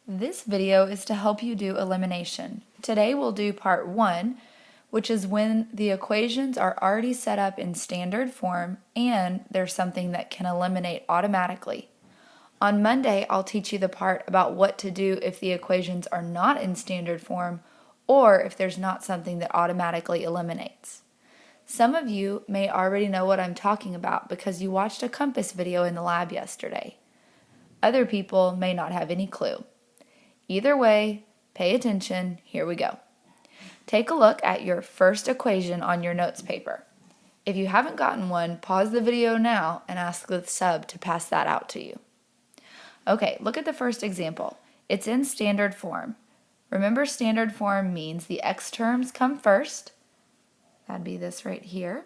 This video is to help you do elimination. Today we'll do part 1, which is when the equations are already set up in standard form and there's something that can eliminate automatically. On Monday, I'll teach you the part about what to do if the equations are not in standard form or if there's not something that automatically eliminates. Some of you may already know what I'm talking about because you watched a compass video in the lab yesterday. Other people may not have any clue. Either way, pay attention, here we go. Take a look at your first equation on your notes paper. If you haven't gotten one, pause the video now and ask the sub to pass that out to you. Okay, look at the first example. It's in standard form. Remember, standard form means the x terms come first. That'd be this right here.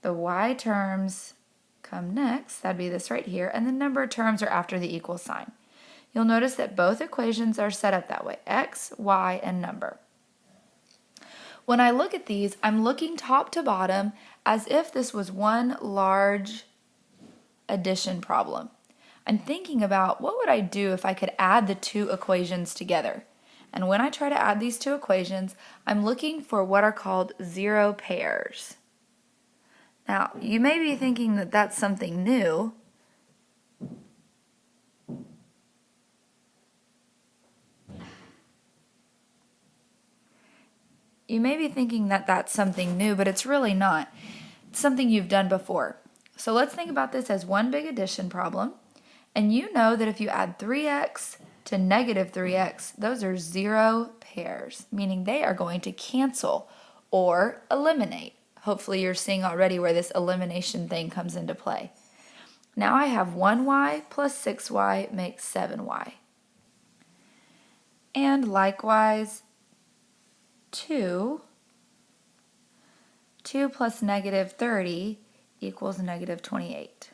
The y terms come next. That'd be this right here. And the number terms are after the equal sign. You'll notice that both equations are set up that way, x, y, and number. When I look at these, I'm looking top to bottom as if this was one large addition problem. I'm thinking about what would I do if I could add the two equations together. And when I try to add these two equations, I'm looking for what are called zero pairs. Now, you may be thinking that that's something new. You may be thinking that that's something new, but it's really not. It's something you've done before. So let's think about this as one big addition problem. And you know that if you add 3x to negative 3x, those are zero pairs, meaning they are going to cancel or eliminate. Hopefully you're seeing already where this elimination thing comes into play. Now I have 1y plus 6y makes 7y. And likewise, 2 plus negative 30 equals negative 28.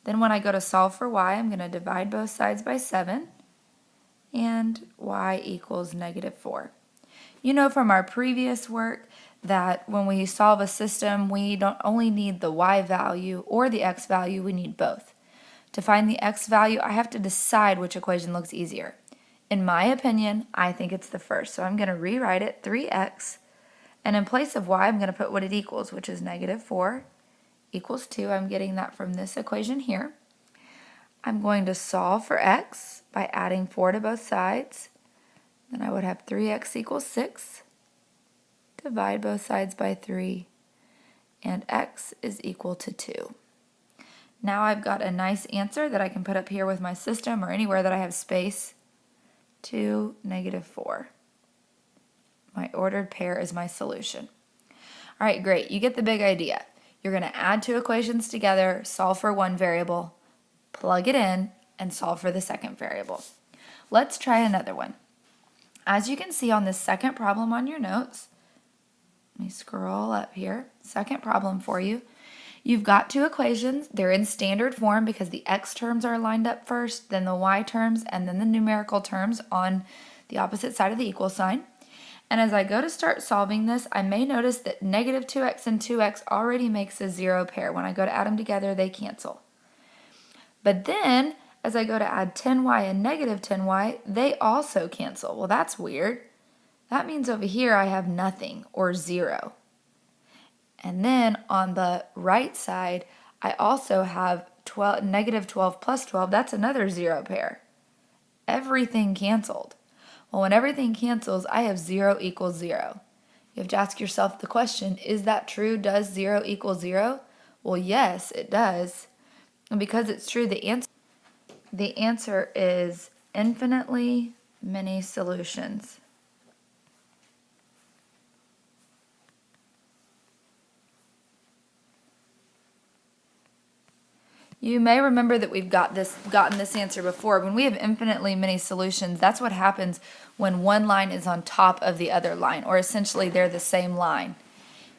Then when I go to solve for y, I'm going to divide both sides by 7, and y equals negative 4. You know from our previous work that when we solve a system, we don't only need the y value or the x value, we need both. To find the x value, I have to decide which equation looks easier. In my opinion, I think it's the first, so I'm going to rewrite it, 3x, and in place of y, I'm going to put what it equals, which is negative 4 equals 2. I'm getting that from this equation here. I'm going to solve for x by adding 4 to both sides. Then I would have 3x equals 6. Divide both sides by 3, and x is equal to 2. Now I've got a nice answer that I can put up here with my system or anywhere that I have space. 2, negative 4. My ordered pair is my solution. All right, great. You get the big idea. You're going to add two equations together, solve for one variable, plug it in, and solve for the second variable. Let's try another one. As you can see on this second problem on your notes, let me scroll up here. Second problem for you. You've got two equations. They're in standard form because the x terms are lined up first, then the y terms, and then the numerical terms on the opposite side of the equal sign. And as I go to start solving this, I may notice that negative 2x and 2x already makes a zero pair. When I go to add them together, they cancel. But then, as I go to add 10y and negative 10y, they also cancel. Well, that's weird. That means over here I have nothing, or 0. And then on the right side, I also have negative 12 plus 12. That's another zero pair. Everything canceled. Well, when everything cancels, I have 0 equals 0. You have to ask yourself the question, is that true? Does 0 equal 0? Well, yes, it does. And because it's true, the answer is infinitely many solutions. You may remember that we've gotten this answer before. When we have infinitely many solutions, that's what happens when one line is on top of the other line, or essentially they're the same line.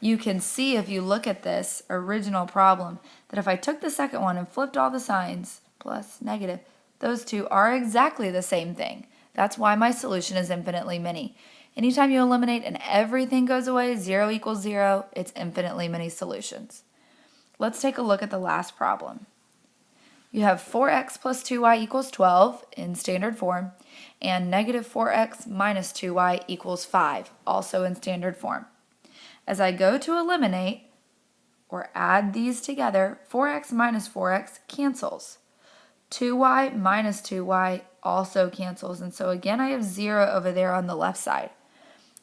You can see if you look at this original problem that if I took the second one and flipped all the signs, plus, negative, those two are exactly the same thing. That's why my solution is infinitely many. Anytime you eliminate and everything goes away, 0 equals 0, it's infinitely many solutions. Let's take a look at the last problem. You have 4x plus 2y equals 12 in standard form, and negative 4x minus 2y equals 5, also in standard form. As I go to eliminate, or add these together, 4x minus 4x cancels. 2y minus 2y also cancels, and so again I have 0 over there on the left side.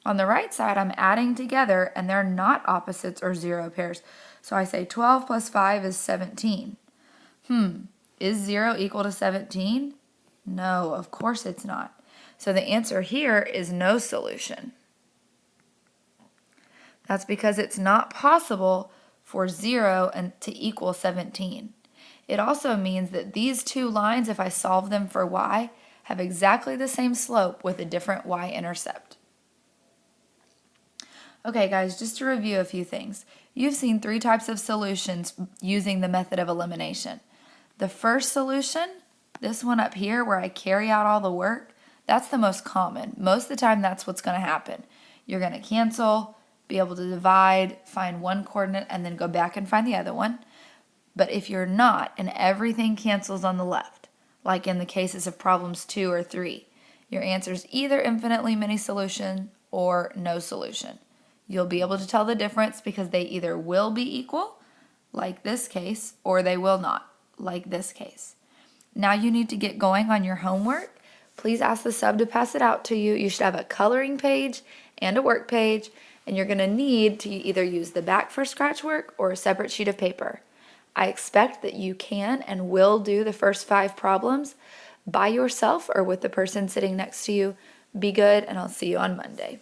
On the right side, I'm adding together, and they're not opposites or 0 pairs. So I say 12 plus 5 is 17. Is 0 equal to 17? No, of course it's not. So the answer here is no solution. That's because it's not possible for 0 to equal 17. It also means that these two lines, if I solve them for y, have exactly the same slope with a different y-intercept. Okay guys, just to review a few things. You've seen 3 types of solutions using the method of elimination. The first solution, this one up here where I carry out all the work, that's the most common. Most of the time that's what's going to happen. You're going to cancel, be able to divide, find one coordinate, and then go back and find the other one. But if you're not, and everything cancels on the left, like in the cases of problems 2 or 3, your answer is either infinitely many solution or no solution. You'll be able to tell the difference because they either will be equal, like this case, or they will not, like this case. Now you need to get going on your homework. Please ask the sub to pass it out to you. You should have a coloring page and a work page, and you're going to need to either use the back for scratch work or a separate sheet of paper. I expect that you can and will do the first 5 problems by yourself or with the person sitting next to you. Be good, and I'll see you on Monday.